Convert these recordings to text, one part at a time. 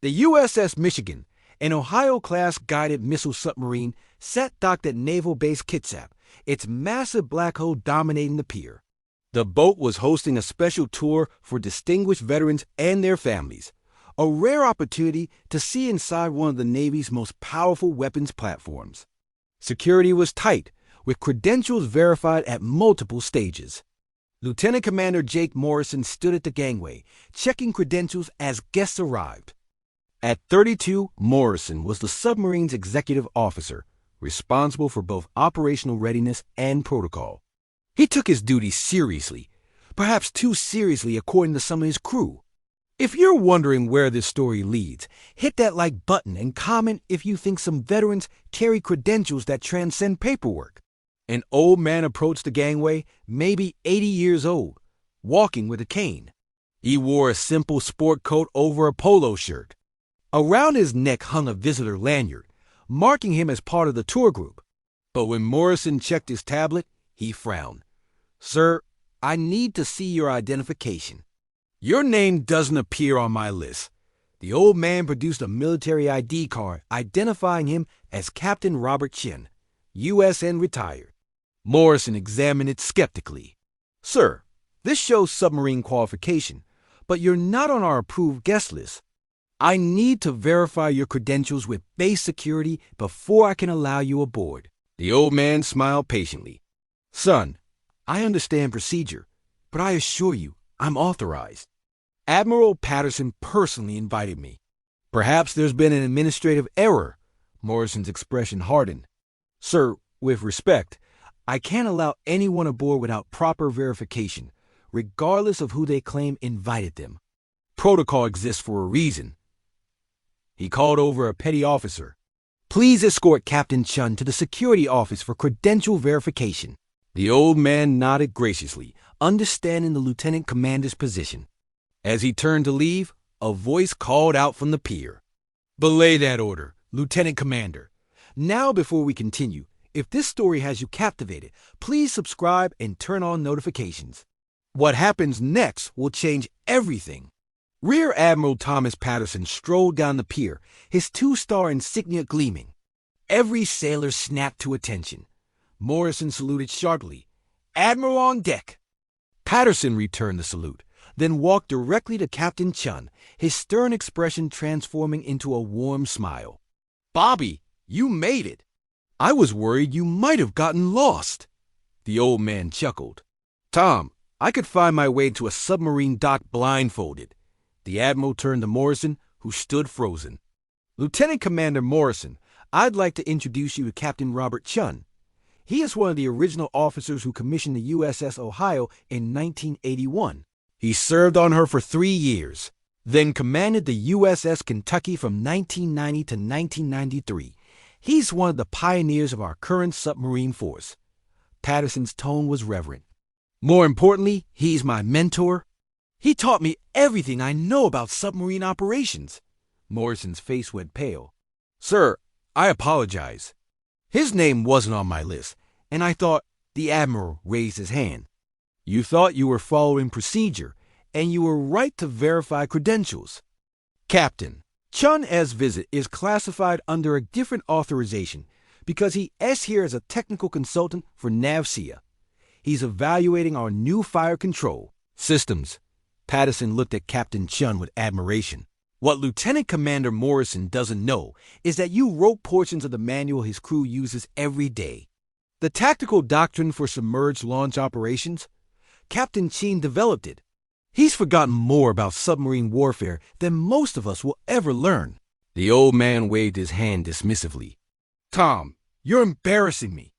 The USS Michigan, an Ohio-class guided missile submarine, sat docked at Naval Base Kitsap, its massive black hole dominating the pier. The boat was hosting a special tour for distinguished veterans and their families, a rare opportunity to see inside one of the Navy's most powerful weapons platforms. Security was tight, with credentials verified at multiple stages. Lieutenant Commander Jake Morrison stood at the gangway, checking credentials as guests arrived. At 32, Morrison was the submarine's executive officer, responsible for both operational readiness and protocol. He took his duties seriously, perhaps too seriously according to some of his crew. If you're wondering where this story leads, hit that like button and comment if you think some veterans carry credentials that transcend paperwork. An old man approached the gangway, maybe 80 years old, walking with a cane. He wore a simple sport coat over a polo shirt. Around his neck hung a visitor lanyard, marking him as part of the tour group. But when Morrison checked his tablet, he frowned. "Sir, I need to see your identification." "Your name doesn't appear on my list." The old man produced a military ID card identifying him as Captain Robert Chin, USN retired. Morrison examined it skeptically. "Sir, this shows submarine qualification, but you're not on our approved guest list. I need to verify your credentials with base security before I can allow you aboard." The old man smiled patiently. "Son, I understand procedure, but I assure you I'm authorized. Admiral Patterson personally invited me." "Perhaps there's been an administrative error." Morrison's expression hardened. "Sir, with respect, I can't allow anyone aboard without proper verification, regardless of who they claim invited them. Protocol exists for a reason." He called over a petty officer. "Please escort Captain Chun to the security office for credential verification." The old man nodded graciously, understanding the lieutenant commander's position. As he turned to leave, a voice called out from the pier. "Belay that order, Lieutenant Commander. Now, before we continue, if this story has you captivated, please subscribe and turn on notifications. What happens next will change everything." Rear Admiral Thomas Patterson strolled down the pier, his two-star insignia gleaming. Every sailor snapped to attention. Morrison saluted sharply. "Admiral on deck." Patterson returned the salute, then walked directly to Captain Chun, his stern expression transforming into a warm smile. "Bobby, you made it. I was worried you might have gotten lost." The old man chuckled. "Tom, I could find my way to a submarine dock blindfolded." The Admiral turned to Morrison, who stood frozen. "Lieutenant Commander Morrison, I'd like to introduce you to Captain Robert Chun. He is one of the original officers who commissioned the USS Ohio in 1981. He served on her for 3 years, then commanded the USS Kentucky from 1990 to 1993. He's one of the pioneers of our current submarine force." Patterson's tone was reverent. "More importantly, he's my mentor. He taught me everything I know about submarine operations." Morrison's face went pale. "Sir, I apologize. His name wasn't on my list, and I thought—" The Admiral raised his hand. "You thought you were following procedure, and you were right to verify credentials. Captain, Chun S. visit is classified under a different authorization because he is here as a technical consultant for NAVSEA. He's evaluating our new fire control systems." Patterson looked at Captain Chun with admiration. "What Lieutenant Commander Morrison doesn't know is that you wrote portions of the manual his crew uses every day. The tactical doctrine for submerged launch operations? Captain Chun developed it. He's forgotten more about submarine warfare than most of us will ever learn." The old man waved his hand dismissively. "Tom, you're embarrassing me.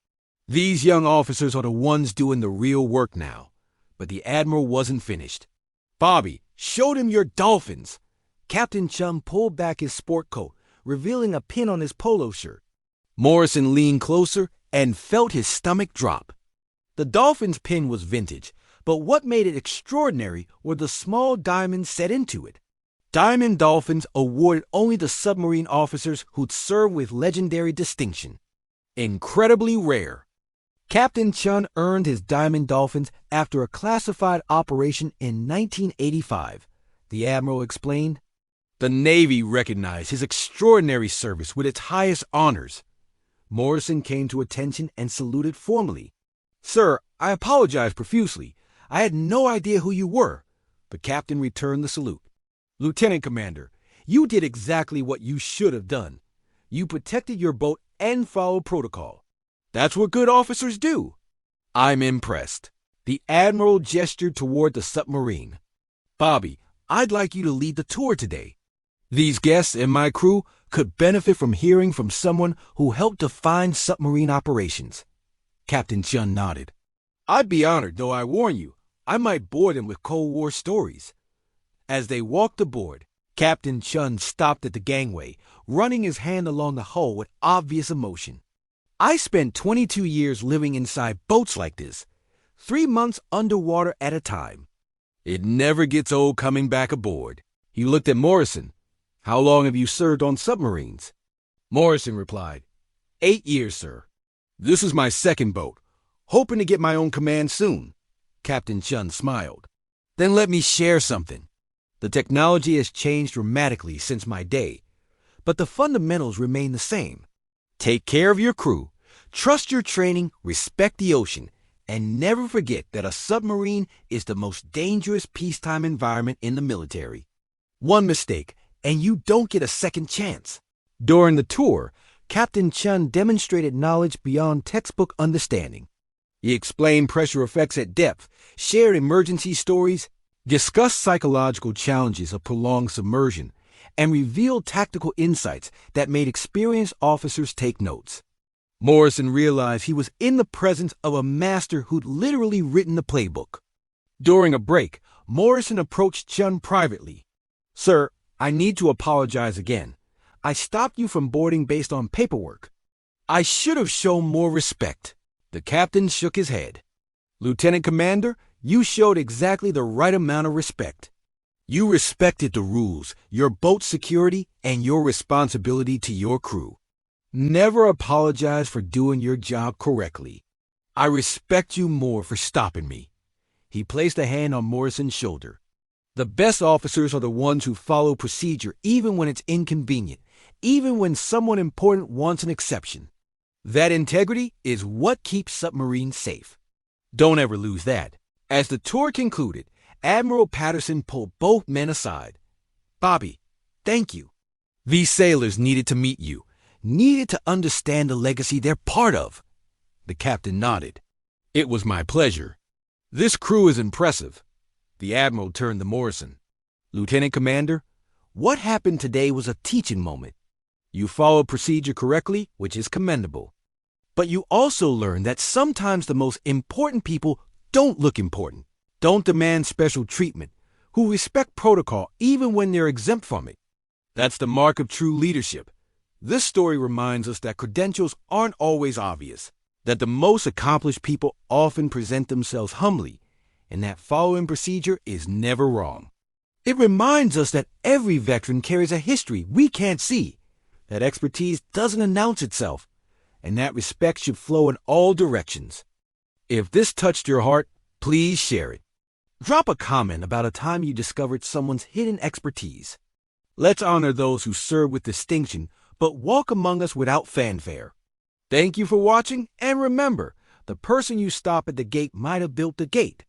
These young officers are the ones doing the real work now." But the Admiral wasn't finished. "Bobby, show them your dolphins." Captain Chun pulled back his sport coat, revealing a pin on his polo shirt. Morrison leaned closer and felt his stomach drop. The dolphin's pin was vintage, but what made it extraordinary were the small diamonds set into it. Diamond dolphins awarded only to submarine officers who'd served with legendary distinction. Incredibly rare. Captain Chun earned his diamond dolphins after a classified operation in 1985, the Admiral explained. The Navy recognized his extraordinary service with its highest honors. Morrison came to attention and saluted formally. "Sir, I apologize profusely. I had no idea who you were." The captain returned the salute. "Lieutenant Commander, you did exactly what you should have done. You protected your boat and followed protocol. That's what good officers do." "I'm impressed." The Admiral gestured toward the submarine. "Bobby, I'd like you to lead the tour today. These guests and my crew could benefit from hearing from someone who helped define submarine operations." Captain Chun nodded. "I'd be honored, though I warn you, I might bore them with Cold War stories." As they walked aboard, Captain Chun stopped at the gangway, running his hand along the hull with obvious emotion. "I spent 22 years living inside boats like this, 3 months underwater at a time. It never gets old coming back aboard." He looked at Morrison. "How long have you served on submarines?" Morrison replied, 8 years, sir. This is my second boat, hoping to get my own command soon." Captain Chun smiled. "Then let me share something. The technology has changed dramatically since my day, but the fundamentals remain the same. Take care of your crew, trust your training, respect the ocean, and never forget that a submarine is the most dangerous peacetime environment in the military. One mistake, and you don't get a second chance." During the tour, Captain Chun demonstrated knowledge beyond textbook understanding. He explained pressure effects at depth, shared emergency stories, discussed psychological challenges of prolonged submersion, and revealed tactical insights that made experienced officers take notes. Morrison realized he was in the presence of a master who'd literally written the playbook. During a break, Morrison approached Chun privately. "Sir, I need to apologize again. I stopped you from boarding based on paperwork. I should have shown more respect." The captain shook his head. "Lieutenant Commander, you showed exactly the right amount of respect. You respected the rules, your boat's security, and your responsibility to your crew. Never apologize for doing your job correctly. I respect you more for stopping me." He placed a hand on Morrison's shoulder. "The best officers are the ones who follow procedure even when it's inconvenient, even when someone important wants an exception. That integrity is what keeps submarines safe. Don't ever lose that." As the tour concluded, Admiral Patterson pulled both men aside. "Bobby, thank you. These sailors needed to meet you, needed to understand the legacy they're part of." The captain nodded. "It was my pleasure. This crew is impressive." The Admiral turned to Morrison. "Lieutenant Commander, what happened today was a teaching moment. You followed procedure correctly, which is commendable. But you also learned that sometimes the most important people don't look important, don't demand special treatment, who respect protocol even when they're exempt from it. That's the mark of true leadership. This story reminds us that credentials aren't always obvious, that the most accomplished people often present themselves humbly, and that following procedure is never wrong. It reminds us that every veteran carries a history we can't see, that expertise doesn't announce itself, and that respect should flow in all directions. If this touched your heart, please share it. Drop a comment about a time you discovered someone's hidden expertise. Let's honor those who serve with distinction, but walk among us without fanfare. Thank you for watching, and remember, the person you stop at the gate might have built the gate.